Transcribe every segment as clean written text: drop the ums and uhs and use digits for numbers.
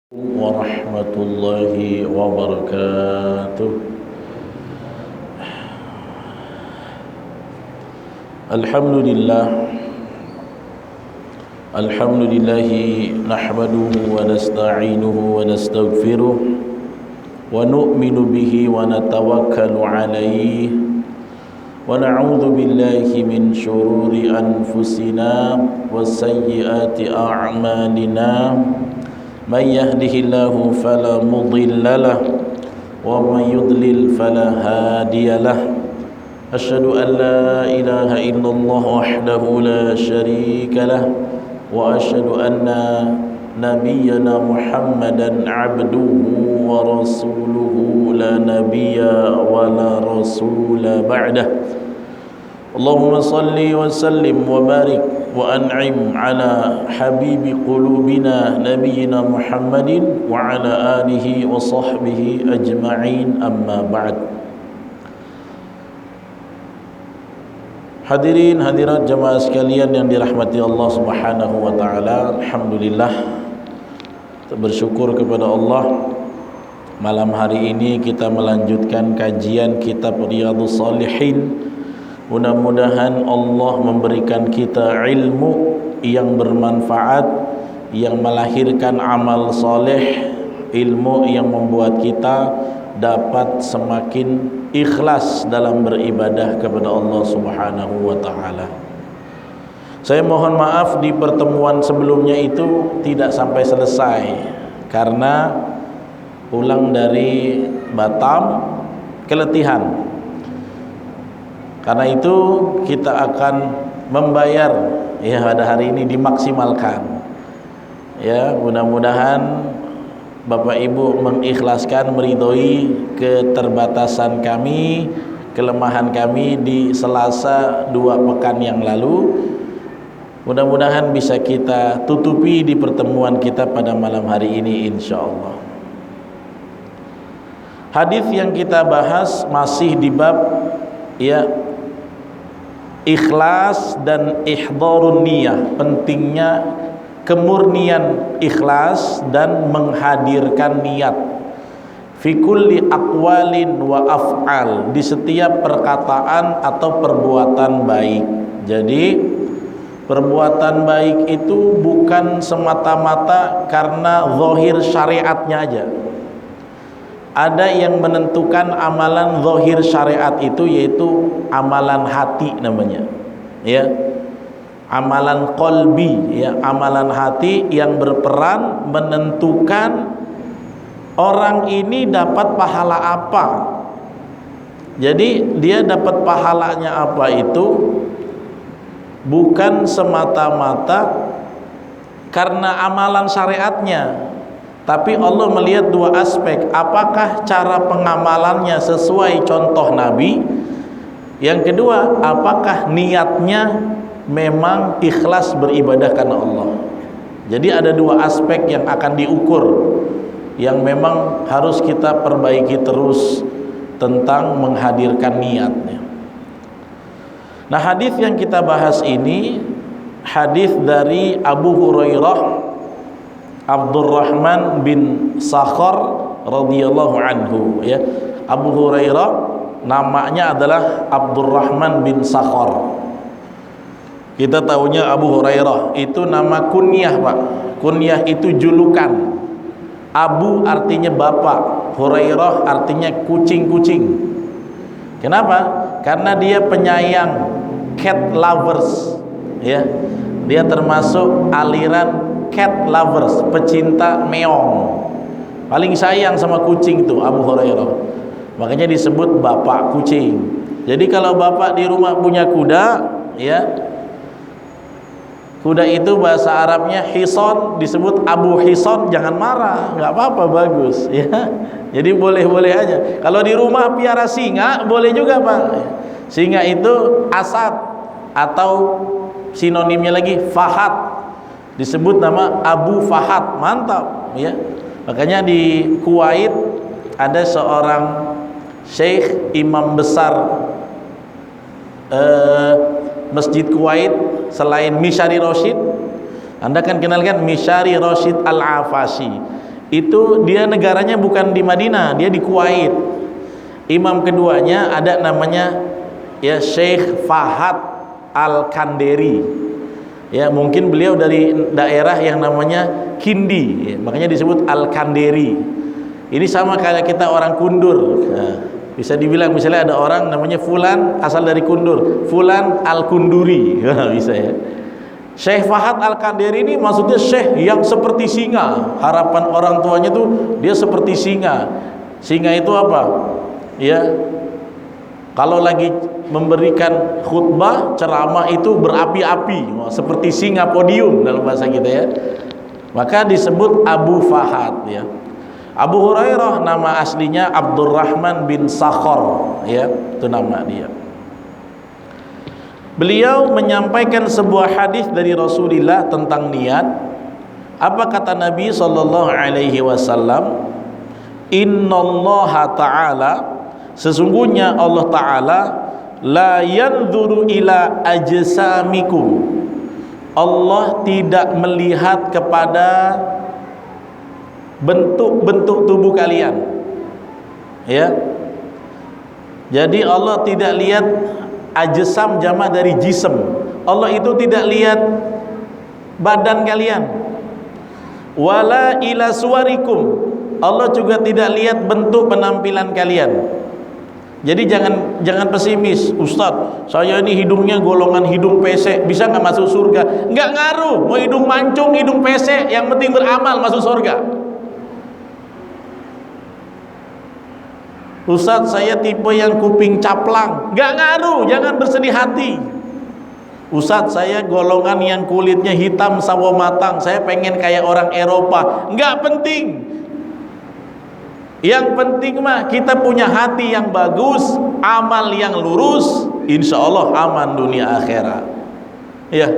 Warahmatullahi wabarakatuh. Alhamdulillahi nahmaduhu wa nasta'inuhu wa nastaghfiruh wa nu'minu bihi wa natawakkalu alayhi wa na'udzu billahi min shururi anfusina wa sayyiati a'malina. Man yahdihillahu fala mudilla lahu wa man yudlil fala hadiya lahu. Asyhadu an la ilaha illallah wahdahu la syarika lahu wa asyhadu anna nabiyyana Muhammadan abduhu wa rasuluhu la nabiyya wa la rasula ba'dah. Allahumma salli wa sallim wa barik wa an'im ala habibi qulubina nabiyyina Muhammadin wa ala alihi wa sahbihi ajma'in, amma ba'd. Hadirin hadirat jamaah sekalian yang dirahmati Allah Subhanahu wa taala, alhamdulillah, bersyukur kepada Allah. Malam hari ini kita melanjutkan kajian kitab Riyadhus Shalihin. Mudah-mudahan Allah memberikan kita ilmu yang bermanfaat, yang melahirkan amal soleh, ilmu yang membuat kita dapat semakin ikhlas dalam beribadah kepada Allah Subhanahu wa taala. Saya mohon maaf di pertemuan sebelumnya itu tidak sampai selesai karena pulang dari Batam keletihan. Karena itu kita akan membayar ya pada hari ini, dimaksimalkan. Ya, mudah-mudahan Bapak Ibu mengikhlaskan, meridhoi keterbatasan kami, kelemahan kami di Selasa 2 pekan yang lalu. Mudah-mudahan bisa kita tutupi di pertemuan kita pada malam hari ini insyaallah. Hadis yang kita bahas masih di bab ya ikhlas dan ihdharun niyah, pentingnya kemurnian ikhlas dan menghadirkan niat fi kulli aqwalin wa af'al, di setiap perkataan atau perbuatan baik. Jadi perbuatan baik itu bukan semata-mata karena zahir syariatnya aja. Ada yang menentukan amalan zahir syariat itu, yaitu amalan hati namanya, ya, amalan qalbi, ya, amalan hati yang berperan menentukan orang ini dapat pahala apa. Jadi dia dapat pahalanya apa itu bukan semata-mata karena amalan syariatnya, tapi Allah melihat dua aspek. Apakah cara pengamalannya sesuai contoh Nabi? Yang kedua, apakah niatnya memang ikhlas beribadah karena Allah? Jadi ada dua aspek yang akan diukur, yang memang harus kita perbaiki terus tentang menghadirkan niatnya. Nah, hadis yang kita bahas ini hadis dari Abu Hurairah Abdurrahman bin Sakhar radhiyallahu anhu, ya. Abu Hurairah namanya adalah Abdurrahman bin Sakhar. Kita tahunya Abu Hurairah itu nama kunyah, Pak. Kunyah itu julukan. Abu artinya bapak, Hurairah artinya kucing-kucing. Kenapa? Karena dia penyayang, cat lovers, ya. Dia termasuk aliran cat lovers, pecinta meong. Paling sayang sama kucing tuh Abu Hurairah. Makanya disebut bapak kucing. Jadi kalau bapak di rumah punya kuda, ya, kuda itu bahasa Arabnya hison, disebut Abu Hison, jangan marah, nggak apa-apa, bagus, ya. Jadi boleh-boleh aja. Kalau di rumah piara singa, boleh juga, Pak. Singa itu asad, atau sinonimnya lagi Fahad, disebut nama Abu Fahad, mantap, ya. Makanya di Kuwait ada seorang syekh, imam besar Masjid Kuwait, selain Mishari Rashid, Anda kan kenal kan Mishari Rashid Al-Afashi. Itu dia negaranya bukan di Madinah, dia di Kuwait. Imam keduanya ada namanya ya Syekh Fahad Al-Kanderi. Ya, mungkin beliau dari daerah yang namanya Kindi, ya, makanya disebut Al-Kanderi. Ini sama kayak kita orang Kundur. Nah, bisa dibilang misalnya ada orang namanya Fulan asal dari Kundur, Fulan Al-Kunduri. Bisa ya. Syekh Fahad Al-Kanderi ini maksudnya syekh yang seperti singa. Harapan orang tuanya tuh dia seperti singa. Singa itu apa? Ya, kalau lagi memberikan khutbah, ceramah itu berapi-api, seperti singa podium dalam bahasa kita ya. Maka disebut Abu Fahad ya. Abu Hurairah nama aslinya Abdurrahman bin Sakhar ya, itu nama dia. Beliau menyampaikan sebuah hadis dari Rasulullah tentang niat. Apa kata Nabi sallallahu alaihi wasallam? Innallaha ta'ala, sesungguhnya Allah Ta'ala la yanzuru ila ajsamikum, Allah tidak melihat kepada bentuk-bentuk tubuh kalian ya. Jadi Allah tidak lihat, ajsam jamak dari jism, Allah itu tidak lihat badan kalian. Wala ila suwarikum, Allah juga tidak lihat bentuk penampilan kalian. Jadi jangan pesimis, Ustadz saya ini hidungnya golongan hidung pesek, bisa nggak masuk surga? Nggak ngaruh, mau hidung mancung, hidung pesek, yang penting beramal masuk surga. Ustadz saya tipe yang kuping caplang, nggak ngaruh, jangan bersedih hati. Ustadz saya golongan yang kulitnya hitam sawo matang, saya pengen kayak orang Eropa, nggak penting. Yang penting mah kita punya hati yang bagus, amal yang lurus, insya Allah aman dunia akhirat ya.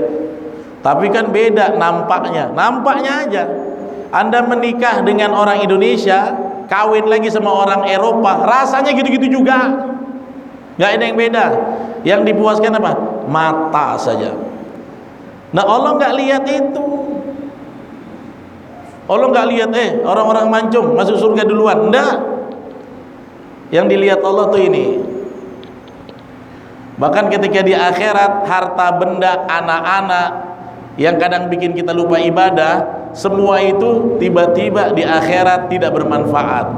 Tapi kan beda nampaknya aja. Anda menikah dengan orang Indonesia, kawin lagi sama orang Eropa, rasanya gitu-gitu juga, nggak ada yang beda. Yang dipuaskan apa? Mata saja. Nah Allah nggak lihat itu. Allah nggak lihat orang-orang mancung masuk surga duluan, enggak. Yang dilihat Allah tuh ini. Bahkan ketika di akhirat, harta benda, anak-anak yang kadang bikin kita lupa ibadah, semua itu tiba-tiba di akhirat tidak bermanfaat.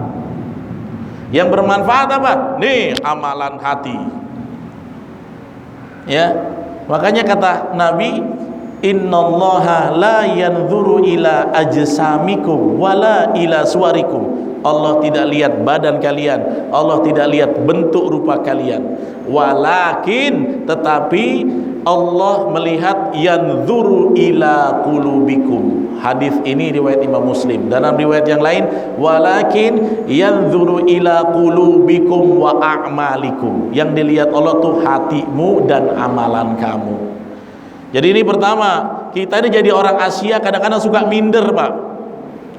Yang bermanfaat apa? Nih amalan hati ya. Makanya kata Nabi, innallaha la yanzuru ila ajsamikum wala ila suwarikum, Allah tidak lihat badan kalian, Allah tidak lihat bentuk rupa kalian, walakin tetapi Allah melihat yanzuru ila qulubikum. Hadis ini riwayat Imam Muslim. Dalam riwayat yang lain, walakin yanzuru ila qulubikum wa a'malikum. Yang dilihat Allah tuh hatimu dan amalan kamu. Jadi ini pertama, kita ini jadi orang Asia kadang-kadang suka minder Pak.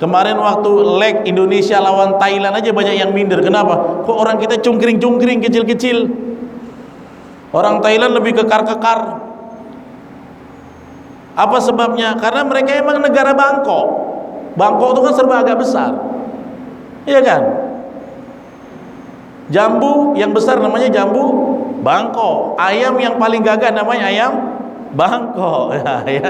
Kemarin waktu leg Indonesia lawan Thailand aja banyak yang minder. Kenapa? Kok orang kita cungkring-cungkring, kecil-kecil. Orang Thailand lebih kekar-kekar. Apa sebabnya? Karena mereka emang negara Bangkok. Bangkok itu kan serba agak besar, iya kan? Jambu yang besar namanya jambu Bangkok. Ayam yang paling gagah namanya ayam Bangkok. Ya.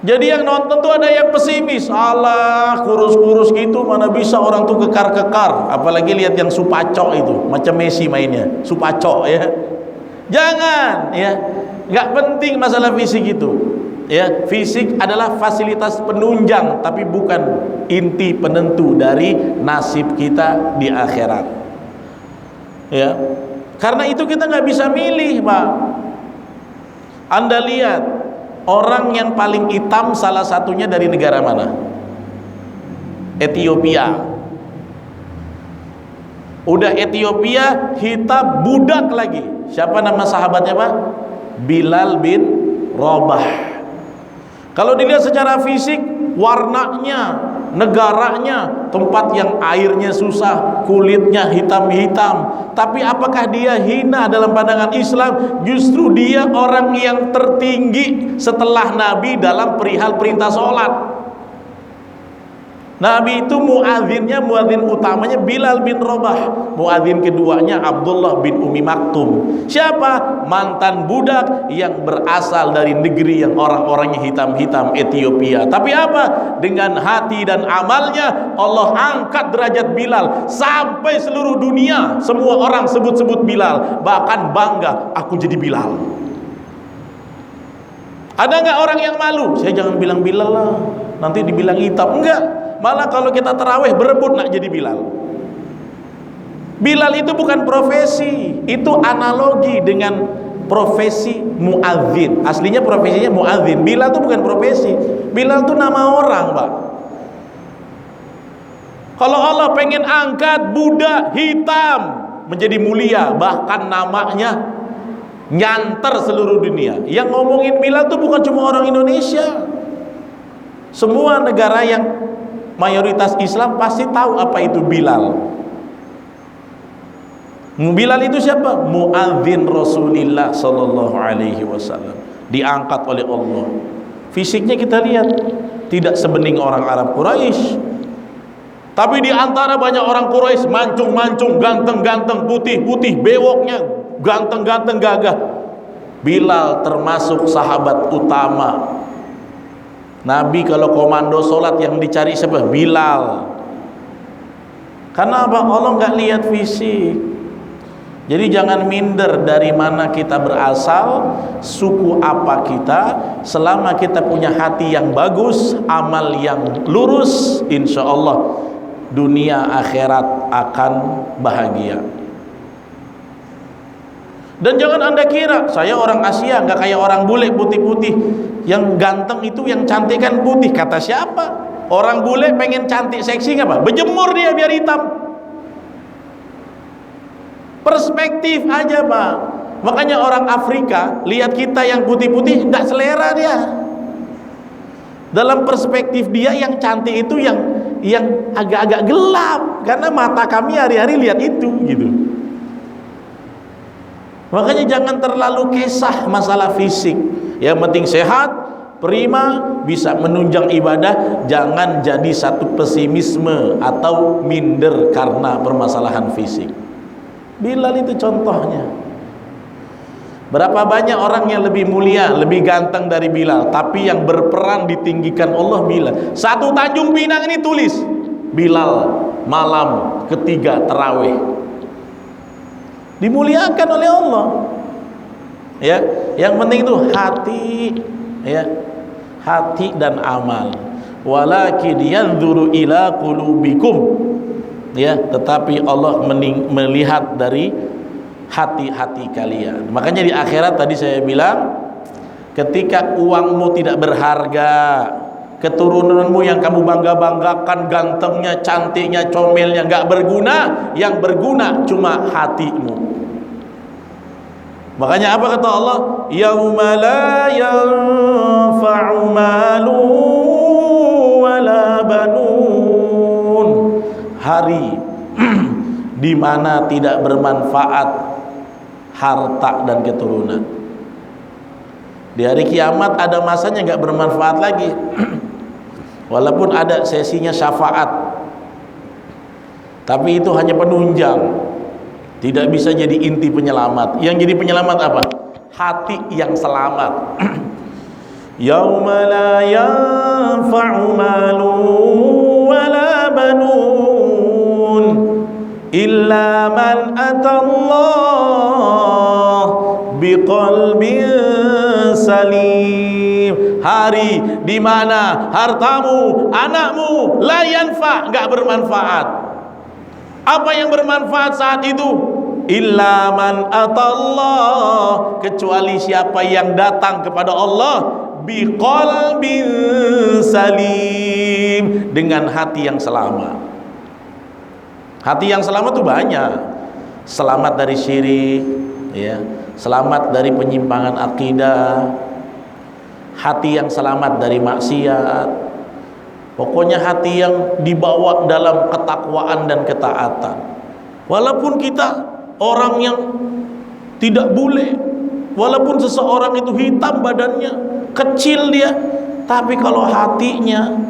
Jadi yang nonton tuh ada yang pesimis, alah kurus-kurus gitu mana bisa orang tuh kekar-kekar. Apalagi lihat yang supacok itu, macam Messi mainnya, supacok ya. Jangan ya, nggak penting masalah fisik itu. Ya, fisik adalah fasilitas penunjang, tapi bukan inti penentu dari nasib kita di akhirat. Ya, karena itu kita nggak bisa milih, Pak. Anda lihat orang yang paling hitam salah satunya dari negara mana? Ethiopia. Udah Ethiopia hitam budak lagi. Siapa nama sahabatnya Pak? Bilal bin Rabah. Kalau dilihat secara fisik, warnanya, negaranya, tempat yang airnya susah, kulitnya hitam-hitam, tapi apakah dia hina dalam pandangan Islam? Justru dia orang yang tertinggi setelah Nabi dalam perihal perintah sholat. Nabi itu muadzinnya, muadzin utamanya Bilal bin Rabah, muadzin keduanya Abdullah bin Umi Maktum. Siapa? Mantan budak yang berasal dari negeri yang orang-orangnya hitam-hitam, Ethiopia. Tapi apa? Dengan hati dan amalnya Allah angkat derajat Bilal sampai seluruh dunia semua orang sebut-sebut Bilal, bahkan bangga, aku jadi Bilal. Ada nggak orang yang malu? Saya jangan bilang Bilal lah, nanti dibilang hitam. Enggak. Malah kalau kita tarawih berebut nak jadi Bilal. Bilal itu bukan profesi, itu analogi dengan profesi muadzin. Aslinya profesinya muadzin. Bilal itu bukan profesi. Bilal itu nama orang, Pak. Kalau Allah pengen angkat budak hitam menjadi mulia, bahkan namanya nyanter seluruh dunia. Yang ngomongin Bilal itu bukan cuma orang Indonesia. Semua negara yang mayoritas Islam pasti tahu apa itu Bilal. Bilal itu siapa? Muadzin Rasulullah sallallahu alaihi wasallam. Diangkat oleh Allah. Fisiknya kita lihat tidak sebening orang Arab Quraisy. Tapi di antara banyak orang Quraisy mancung-mancung, ganteng-ganteng, putih-putih, bewoknya ganteng-ganteng gagah. Bilal termasuk sahabat utama. Nabi kalau komando sholat yang dicari siapa? Bilal. Karena apa? Allah nggak lihat fisik. Jadi jangan minder dari mana kita berasal, suku apa kita. Selama kita punya hati yang bagus, amal yang lurus, insya Allah dunia akhirat akan bahagia. Dan jangan Anda kira saya orang Asia nggak kayak orang bule putih-putih. Yang ganteng itu yang cantik kan putih. Kata siapa? Orang bule pengen cantik seksi apa? Berjemur dia biar hitam. Perspektif aja, Pak. Makanya orang Afrika lihat kita yang putih-putih nggak selera dia. Dalam perspektif dia yang cantik itu yang agak-agak gelap, karena mata kami hari-hari lihat itu gitu. Makanya jangan terlalu kesah masalah fisik. Yang penting sehat, prima, bisa menunjang ibadah. Jangan jadi satu pesimisme atau minder karena permasalahan fisik. Bilal itu contohnya. Berapa banyak orang yang lebih mulia, lebih ganteng dari Bilal, tapi yang berperan ditinggikan Allah Bilal. Satu Tanjung Pinang ini tulis Bilal malam ketiga tarawih. Dimuliakan oleh Allah. Ya, yang penting itu hati, ya. Hati dan amal. Walakin yanzuru ila qulubikum. Ya, tetapi Allah melihat dari hati-hati kalian. Makanya di akhirat tadi saya bilang, ketika uangmu tidak berharga, keturunanmu yang kamu bangga-banggakan, gantengnya, cantiknya, comelnya, nggak berguna. Yang berguna cuma hatimu. Makanya apa kata Allah? Yauma la yanfa'u malu wala banun. Hari di mana tidak bermanfaat harta dan keturunan. Di hari kiamat ada masanya nggak bermanfaat lagi. Walaupun ada sesinya syafaat, tapi itu hanya penunjang. Tidak bisa jadi inti penyelamat. Yang jadi penyelamat apa? Hati yang selamat. Yauma la yanfa'u malu wala banun illa man atallah biqalbin salim. Hari di mana hartamu, anakmu la yanfa', enggak bermanfaat. Apa yang bermanfaat saat itu? Illa man atallah, kecuali siapa yang datang kepada Allah biqalbin salim, dengan hati yang selamat. Hati yang selamat itu banyak. Selamat dari syirik, ya, selamat dari penyimpangan akidah, hati yang selamat dari maksiat. Pokoknya hati yang dibawa dalam ketakwaan dan ketaatan. Walaupun kita orang yang tidak bule, walaupun seseorang itu hitam badannya, kecil dia, tapi kalau hatinya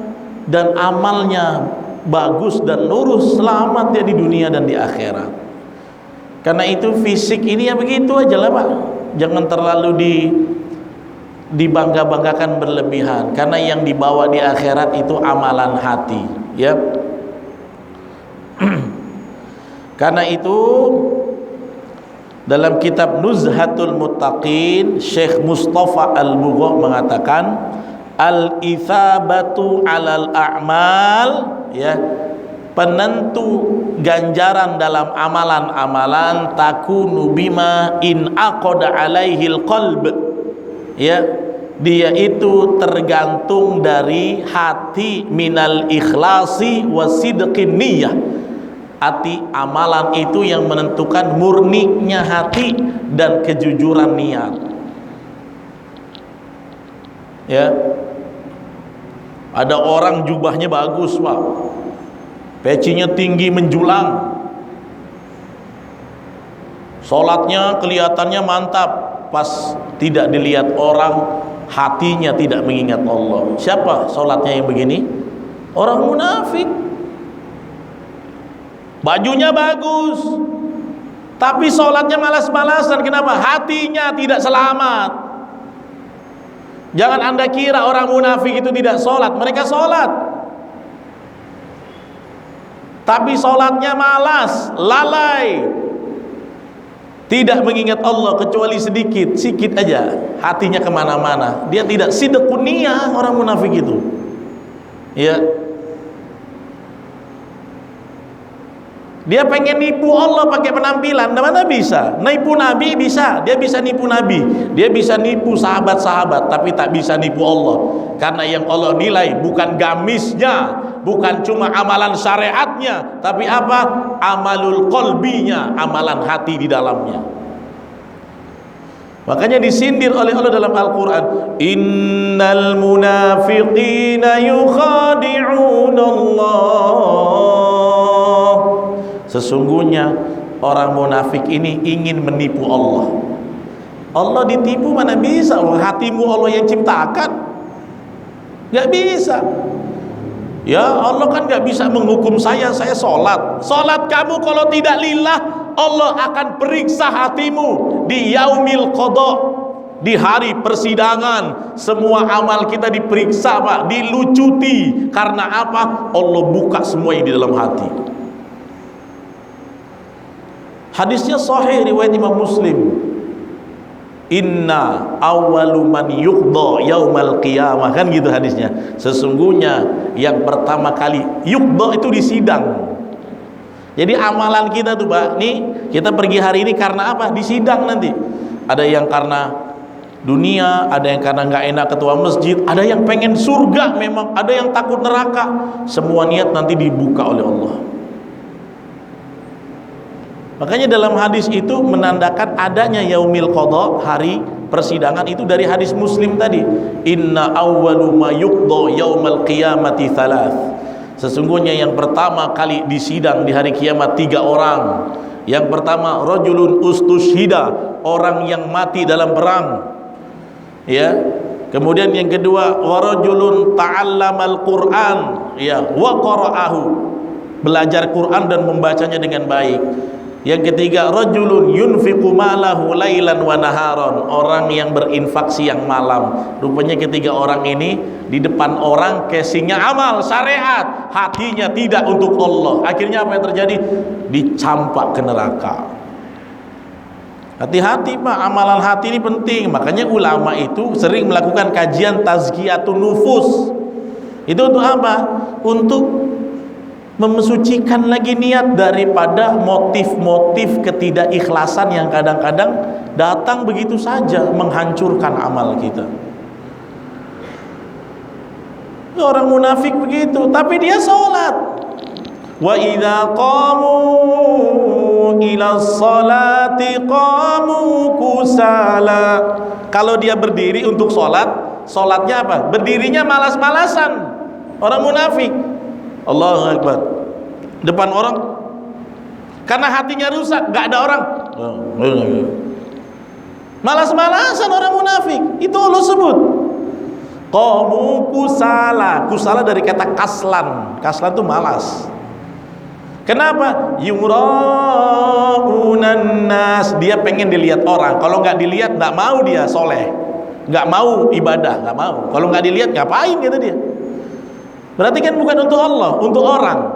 dan amalnya bagus dan lurus, selamat dia di dunia dan di akhirat. Karena itu fisik ini ya begitu aja lah Pak, jangan terlalu dibangga-banggakan berlebihan, karena yang dibawa di akhirat itu amalan hati, ya. Karena itu dalam kitab Nuzhatul Muttaqin, Syekh Mustafa Al-Bugha mengatakan, al-ithabatu 'alal a'mal, ya, penentu ganjaran dalam amalan-amalan, takunu bima in aqada 'alaihil qalb, ya, dia itu tergantung dari hati, minal ikhlasi wasidqin niyyah. Hati, amalan itu yang menentukan murninya hati dan kejujuran niat, ya. Ada orang jubahnya bagus Pak, pecinya tinggi menjulang, sholatnya kelihatannya mantap, pas tidak dilihat orang hatinya tidak mengingat Allah. Siapa sholatnya yang begini? Orang munafik. Bajunya bagus tapi sholatnya malas-malasan. Kenapa? Hatinya tidak selamat. Jangan Anda kira orang munafik itu tidak sholat. Mereka sholat tapi sholatnya malas, lalai, tidak mengingat Allah kecuali sedikit aja, hatinya kemana-mana. Dia tidak sidqun niyah, orang munafik itu, ya. Dia pengen nipu Allah pakai penampilan, mana bisa? Nipu Nabi bisa, dia bisa nipu Nabi, dia bisa nipu sahabat-sahabat, tapi tak bisa nipu Allah. Karena yang Allah nilai bukan gamisnya, bukan cuma amalan syariatnya, tapi apa? Amalul qalbinya, amalan hati di dalamnya. Makanya disindir oleh Allah dalam Al-Quran, innal munafiqina yukhadi'una Allah. Sesungguhnya orang munafik ini ingin menipu Allah. Allah ditipu mana bisa? Hatimu Allah yang ciptakan, gak bisa. Ya Allah kan gak bisa menghukum saya sholat. Sholat kamu kalau tidak lillah, Allah akan periksa hatimu di yaumil qadha, di hari persidangan. Semua amal kita diperiksa Pak, dilucuti. Karena apa? Allah buka semua yang di dalam hati. Hadisnya sahih riwayat Imam Muslim. Inna awwalu man yuqda yaumal qiyamah, kan gitu hadisnya. Sesungguhnya yang pertama kali yuqda itu disidang. Jadi amalan kita tuh Pak, nih kita pergi hari ini karena apa? Disidang nanti. Ada yang karena dunia, ada yang karena nggak enak ketua masjid, ada yang pengen surga memang, ada yang takut neraka. Semua niat nanti dibuka oleh Allah. Makanya dalam hadis itu menandakan adanya yaumil qadha, hari persidangan, itu dari hadis Muslim tadi. Inna awwalu ma yuqda yaumal qiyamati thalath. Sesungguhnya yang pertama kali disidang di hari kiamat 3 orang. Yang pertama rajulun ustushhida, orang yang mati dalam perang. Ya. Kemudian yang kedua warajulun ta'allamal Qur'an, ya, wa qara'ahu, belajar Quran dan membacanya dengan baik. Yang ketiga rajulun yunfiqu malahu lailan wa naharon, orang yang berinfak siang malam. Rupanya ketiga orang ini di depan orang casingnya amal syariat, hatinya tidak untuk Allah. Akhirnya apa yang terjadi? Dicampak ke neraka. Hati-hati Pak, amalan hati ini penting. Makanya ulama itu sering melakukan kajian tazkiyatun nufus. Itu untuk apa? Untuk memensucikan lagi niat daripada motif-motif ketidakikhlasan yang kadang-kadang datang begitu saja menghancurkan amal kita. Orang munafik begitu, tapi dia sholat. Wa idza qamu ila sholati qamu kusala. Kalau dia berdiri untuk sholat, sholatnya apa? Berdirinya malas-malasan. Orang munafik. Allahu Akbar, depan orang, karena hatinya rusak, gak ada orang, malas-malasan orang munafik. Itu Allah sebut Qamu kusala. Kusala dari kata kaslan. Kaslan itu malas. Kenapa? Yura'unan nas. Dia pengen dilihat orang. Kalau nggak dilihat nggak mau dia soleh, nggak mau ibadah, nggak mau. Kalau nggak dilihat ngapain kata dia. Berarti kan bukan untuk Allah, untuk orang.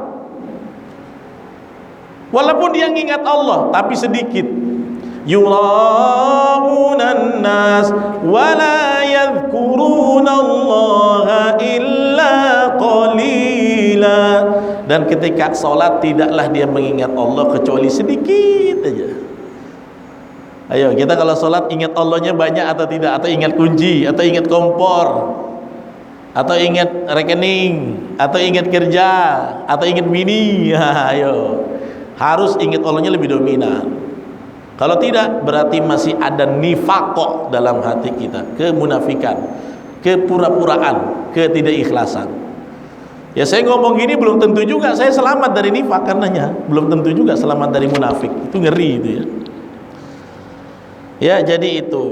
Walaupun dia ngingat Allah, tapi sedikit. Yura'unan nas wala yadhkurunallaha illa qalila. Dan ketika sholat tidaklah dia mengingat Allah kecuali sedikit aja. Ayo kita kalau sholat ingat Allahnya banyak atau tidak? Atau ingat kunci, atau ingat kompor, atau ingat rekening, atau ingat kerja, atau ingat bini? Ayo, harus ingat Allahnya lebih dominan. Kalau tidak, berarti masih ada nifaqah dalam hati kita, kemunafikan, kepura-puraan, ketidakikhlasan. Ya saya ngomong gini belum tentu juga saya selamat dari nifaq, karenanya belum tentu juga selamat dari munafik. Itu ngeri itu ya. Ya jadi itu.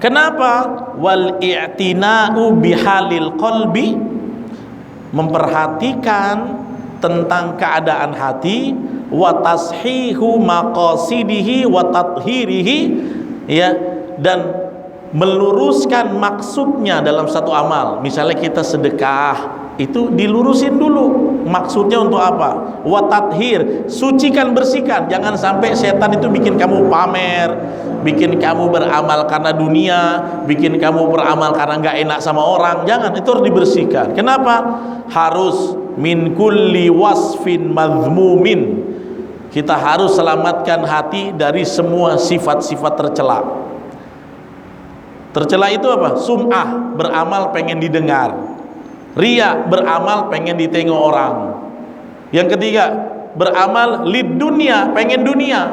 Kenapa? Wal i'tina'u bihalil qalbi, memperhatikan tentang keadaan hati, wa tashihu maqasidihi wa tathhirihi, ya, dan meluruskan maksudnya dalam satu amal. Misalnya kita sedekah, itu dilurusin dulu maksudnya untuk apa. Wa tathhir, sucikan, bersihkan. Jangan sampai setan itu bikin kamu pamer, bikin kamu beramal karena dunia, bikin kamu beramal karena nggak enak sama orang. Jangan, itu harus dibersihkan. Kenapa? Harus min kulli wasfin madhmumin. Kita harus selamatkan hati dari semua sifat-sifat tercela. Tercela itu apa? Sum'ah, beramal pengen didengar. Riya, beramal pengen ditengok orang. Yang ketiga, beramal lid dunia, pengen dunia.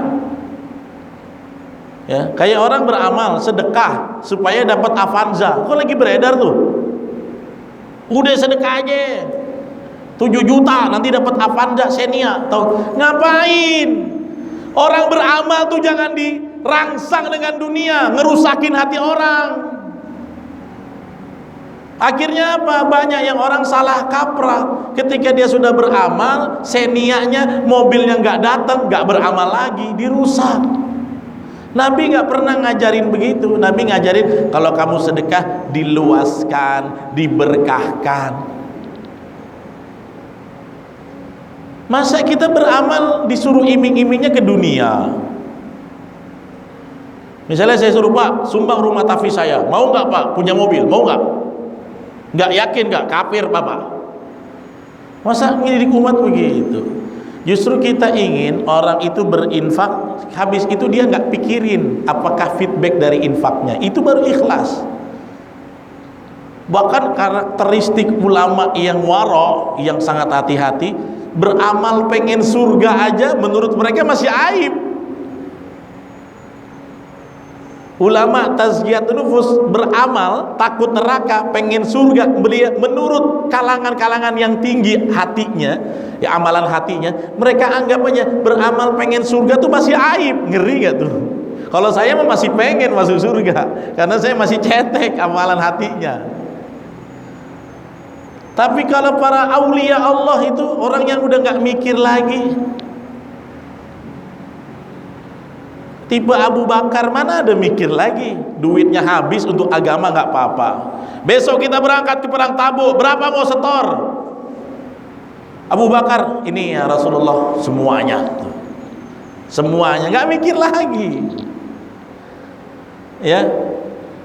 Ya, kayak orang beramal sedekah supaya dapat Avanza. Kok lagi beredar tuh? Udah sedekah aja 7 juta nanti dapat Avanza Xenia. Tahu ngapain? Orang beramal tuh jangan dirangsang dengan dunia, ngerusakin hati orang. Akhirnya apa? Banyak yang orang salah kaprah. Ketika dia sudah beramal, Xenianya, mobilnya nggak datang, nggak beramal lagi, dirusak. Nabi nggak pernah ngajarin begitu. Nabi ngajarin kalau kamu sedekah diluaskan, diberkahkan. Masa kita beramal disuruh iming-imingnya ke dunia? Misalnya saya suruh, Pak, sumbang rumah tafi saya. Mau nggak Pak? Punya mobil, mau nggak? Nggak yakin nggak? Kafir Bapak. Masa mendidik umat begitu? Justru kita ingin orang itu berinfak, habis itu dia nggak pikirin apakah feedback dari infaknya. Itu baru ikhlas. Bahkan karakteristik ulama yang waro, yang sangat hati-hati, beramal pengen surga aja menurut mereka masih aib. Ulama tazkiyatun nufus beramal takut neraka, pengen surga, menurut kalangan-kalangan yang tinggi hatinya, ya amalan hatinya, mereka anggap aja beramal pengen surga tuh masih aib. Ngeri gak tuh? Kalau saya mah masih pengen masuk surga, karena saya masih cetek amalan hatinya. Tapi kalau para aulia Allah itu orang yang udah gak mikir lagi. Tipe Abu Bakar mana ada mikir lagi, duitnya habis untuk agama nggak apa-apa. Besok kita berangkat ke perang Tabuk, berapa mau setor? Abu Bakar, ini ya Rasulullah, semuanya, semuanya, nggak mikir lagi. Ya,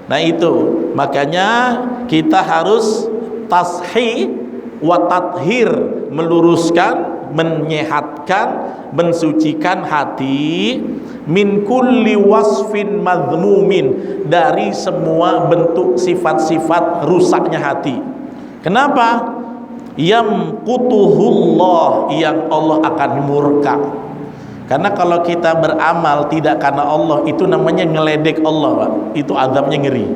nah itu makanya kita harus tashi wa tathhir, meluruskan, menyehatkan, mensucikan hati min kulli wasfin madhmumin, dari semua bentuk sifat-sifat rusaknya hati. Kenapa? Yamqutuhullah, yang Allah akan murka. Karena kalau kita beramal tidak karena Allah, itu namanya ngeledek Allah, Pak. Itu azabnya ngeri.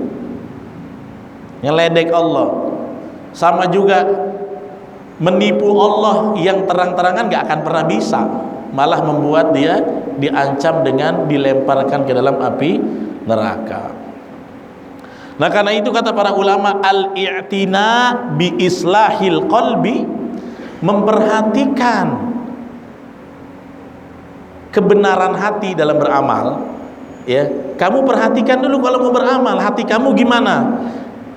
Ngeledek Allah. Sama juga menipu Allah yang terang-terangan gak akan pernah bisa, malah membuat dia diancam dengan dilemparkan ke dalam api neraka. Nah karena itu kata para ulama, al-i'tina bi islahil qalbi, memperhatikan kebenaran hati dalam beramal. Ya, kamu perhatikan dulu kalau mau beramal, hati kamu gimana?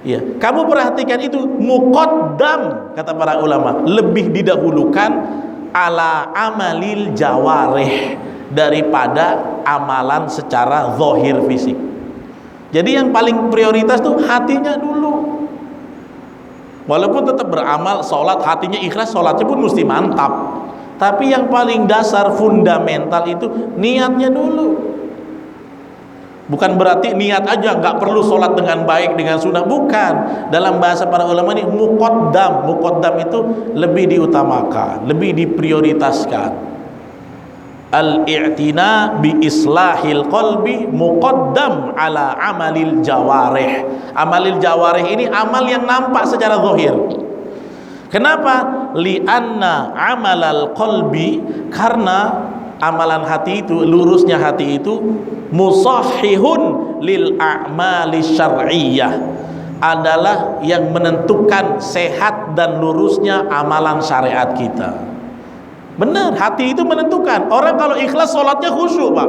Ya, kamu perhatikan itu muqaddam, kata para ulama, lebih didahulukan ala amalil jawarih, daripada amalan secara zahir fisik. Jadi yang paling prioritas tuh hatinya dulu. Walaupun tetap beramal, sholat hatinya ikhlas, sholatnya pun mesti mantap. Tapi yang paling dasar fundamental itu niatnya dulu. Bukan berarti niat aja, nggak perlu sholat dengan baik, dengan sunnah, bukan. Dalam bahasa para ulama ini muqaddam. Muqaddam itu lebih diutamakan, lebih diprioritaskan. Al-i'tina bi islahil qalbi muqaddam ala amalil jawarih. Amalil jawarih ini amal yang nampak secara zahir. Kenapa? Li'anna amalal qalbi, karena amalan hati itu, lurusnya hati itu musahhihun lil a'mali syar'iyyah, adalah yang menentukan sehat dan lurusnya amalan syariat kita. Benar, hati itu menentukan. Orang kalau ikhlas sholatnya khusyuk, Pak.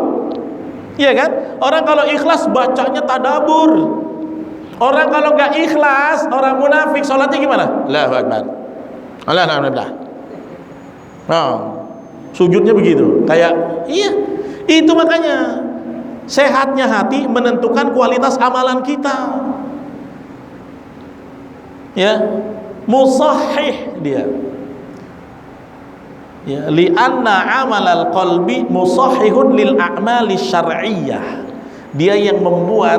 Iya kan? Orang kalau ikhlas bacanya tadabur. Orang kalau nggak ikhlas, orang munafik, sholatnya gimana? Allahu Akbar, Alhamdulillah. Nah, sujudnya begitu, kayak iya. Itu makanya sehatnya hati menentukan kualitas amalan kita. Ya, musahhih dia. Ya, li'anna amalal qalbi musahhihun lil a'mali syar'iyyah. Dia yang membuat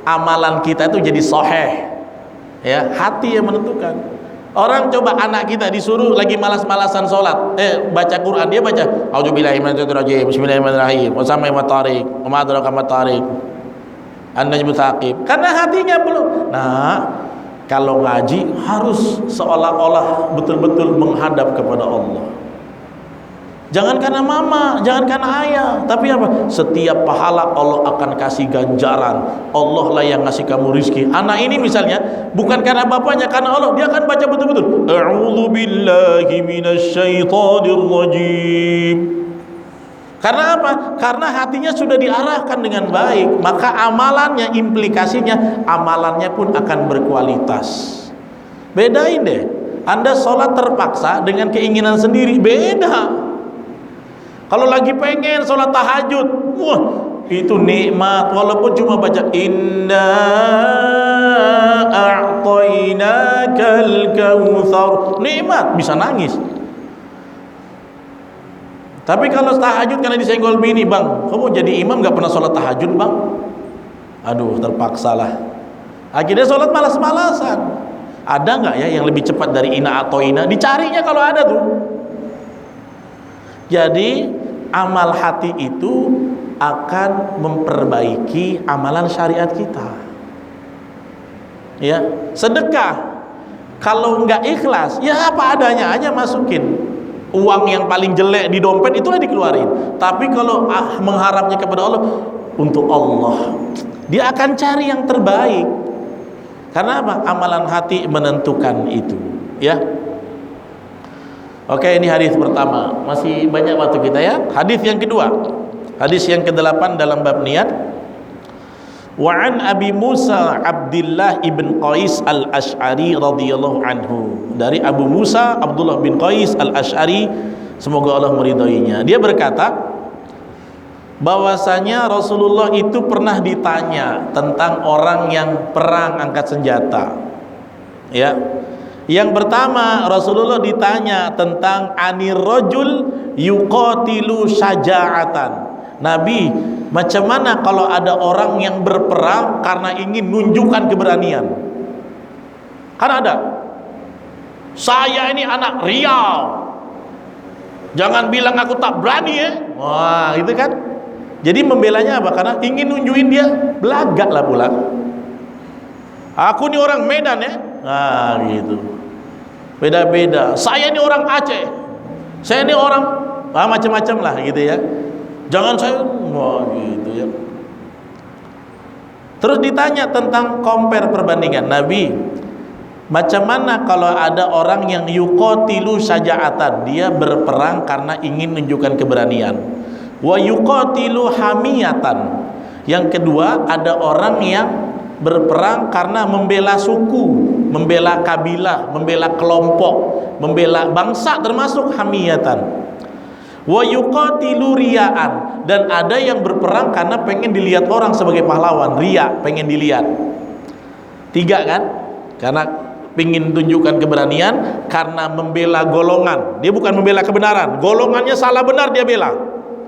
amalan kita itu jadi sahih. Ya, hati yang menentukan. Orang coba anak kita disuruh lagi malas-malasan sholat, baca Quran, dia baca a'udzubillahi minasyaitonirrajim, bismillahirrahmanirrahim, wa samai wa tariq, wa ma adraka ma tariq, an-najmu tsaqib. Karena hatinya belum. Nah, kalau ngaji harus seolah-olah betul-betul menghadap kepada Allah. Jangan karena mama, jangan karena ayah, tapi apa? Setiap pahala Allah akan kasih ganjaran. Allah lah yang ngasih kamu rizki. Anak ini misalnya bukan karena bapaknya, karena Allah, dia akan baca betul-betul. A'udzu billahi minasyaitonir rajim. Karena apa? Karena hatinya sudah diarahkan dengan baik, maka amalannya, implikasinya amalannya pun akan berkualitas. Bedain deh. Anda sholat terpaksa dengan keinginan sendiri, beda. Kalau lagi pengen sholat tahajud, wah itu nikmat, walaupun cuma baca inna a'tainakal kautsar, nikmat, bisa nangis. Tapi kalau tahajud karena disenggol bini, bang, kamu jadi imam gak pernah sholat tahajud, bang? Aduh, terpaksa lah. Akhirnya sholat malas-malasan. Ada nggak ya yang lebih cepat dari ina atau ina? Dicarinya kalau ada tuh. Jadi amal hati itu akan memperbaiki amalan syariat kita. Ya, sedekah kalau nggak ikhlas, ya apa adanya aja masukin. Uang yang paling jelek di dompet itulah dikeluarin. Tapi kalau mengharapnya kepada Allah, untuk Allah, dia akan cari yang terbaik. Karena apa? Amalan hati menentukan itu. Ya. Oke, ini hadis pertama. Masih banyak waktu kita ya. Hadis yang kedua. Hadis yang ke-8 dalam bab niat. Wa an Abi Musa Abdullah ibn Qais al-Ash'ari radhiyallahu anhu. Dari Abu Musa Abdullah bin Qais al-Ash'ari, semoga Allah meridhoinya. Dia berkata bahwasanya Rasulullah itu pernah ditanya tentang orang yang perang angkat senjata. Ya. Yang pertama, Rasulullah ditanya tentang anir rajul yuqatilu syaja'atan. Nabi, macam mana kalau ada orang yang berperang karena ingin nunjukkan keberanian? Kan ada. Saya ini anak Riau. Jangan bilang aku tak berani ya. Wah, itu kan. Jadi membelanya apa? Karena ingin nunjukin dia belagak lah pula. Aku ini orang Medan ya. Nah gitu. Beda-beda. Saya ini orang Aceh. Saya ini orang macam-macam lah gitu ya. Jangan saya wah gitu ya. Terus ditanya tentang compare, perbandingan. Nabi, macam mana kalau ada orang yang yuqatilu syaja'atan, dia berperang karena ingin menunjukkan keberanian. Wa yuqatilu hamiyatan. Yang kedua, ada orang yang berperang karena membela suku, membela kabilah, membela kelompok, membela bangsa, termasuk hamiyatan. Wa yuqatilu riya'an, dan ada yang berperang karena pengen dilihat orang sebagai pahlawan, riya, pengen dilihat. 3 kan? Karena pengen tunjukkan keberanian, karena membela golongan. Dia bukan membela kebenaran, golongannya salah benar dia bela.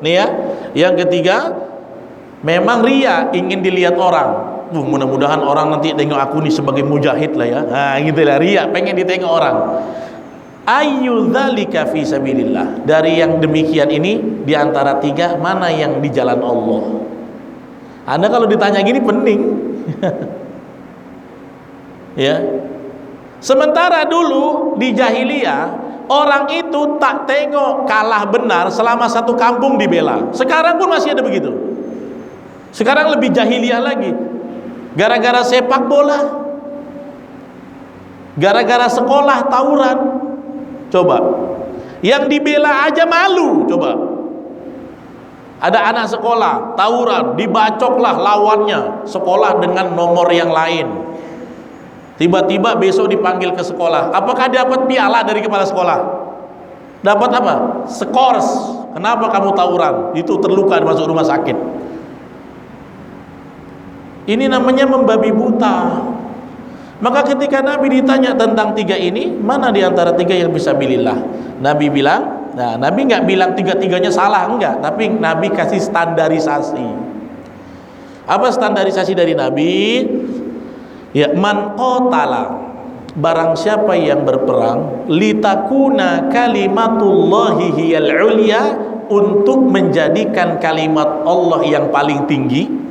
Nih ya. Yang ketiga, memang riya, ingin dilihat orang. Mudah-mudahan orang nanti tengok aku nih sebagai mujahid lah ya. Nah, gitulah, riya, pengen ditengok orang. Ayyu dzalika fi sabilillah. Dari yang demikian ini, di antara 3, mana yang di jalan Allah? Anda kalau ditanya gini pening. Ya. Sementara dulu di jahiliyah, orang itu tak tengok kalah benar selama satu kampung dibela. Sekarang pun masih ada begitu. Sekarang lebih jahiliyah lagi. Gara-gara sepak bola, gara-gara sekolah tawuran. Coba, yang dibela aja malu. Coba, ada anak sekolah tawuran, dibacoklah lawannya sekolah dengan nomor yang lain. Tiba-tiba besok dipanggil ke sekolah. Apakah dapat piala dari kepala sekolah? Dapat apa? Skors. Kenapa kamu tawuran? Itu terluka masuk rumah sakit. Ini namanya membabi buta. Maka ketika Nabi ditanya tentang 3 ini, mana di antara 3 yang bisa bilillah? Nabi bilang, nah, Nabi nggak bilang 3-3-nya salah, enggak, tapi Nabi kasih standarisasi. Apa standarisasi dari Nabi? Ya, man qatala, barang siapa yang berperang, litakuna kalimatullahi hiyal ulya, untuk menjadikan kalimat Allah yang paling tinggi.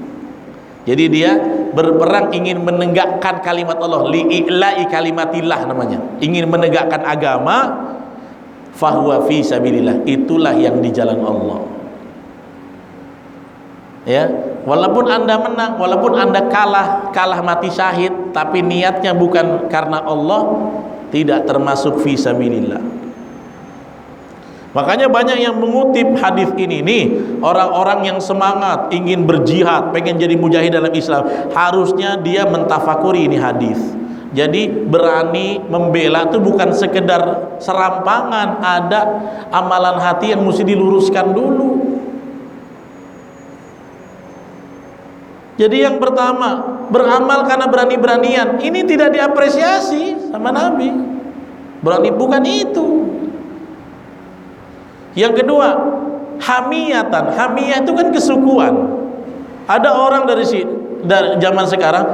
Jadi dia berperang ingin menegakkan kalimat Allah, li'i'la'i kalimatillah namanya, ingin menegakkan agama, fahuwa fi sabilillah, itulah yang di jalan Allah. Ya, walaupun Anda menang, walaupun Anda kalah mati syahid, tapi niatnya bukan karena Allah, tidak termasuk fi sabilillah. Makanya banyak yang mengutip hadis ini nih, orang-orang yang semangat ingin berjihad, pengen jadi mujahid dalam Islam, harusnya dia mentafakuri ini hadis. Jadi berani membela itu bukan sekedar serampangan, ada amalan hati yang mesti diluruskan dulu. Jadi yang pertama, beramal karena berani-beranian, ini tidak diapresiasi sama Nabi. Berani bukan itu. Yang kedua, hamiyatan. Hamiyah itu kan kesukuan. Ada orang dari zaman sekarang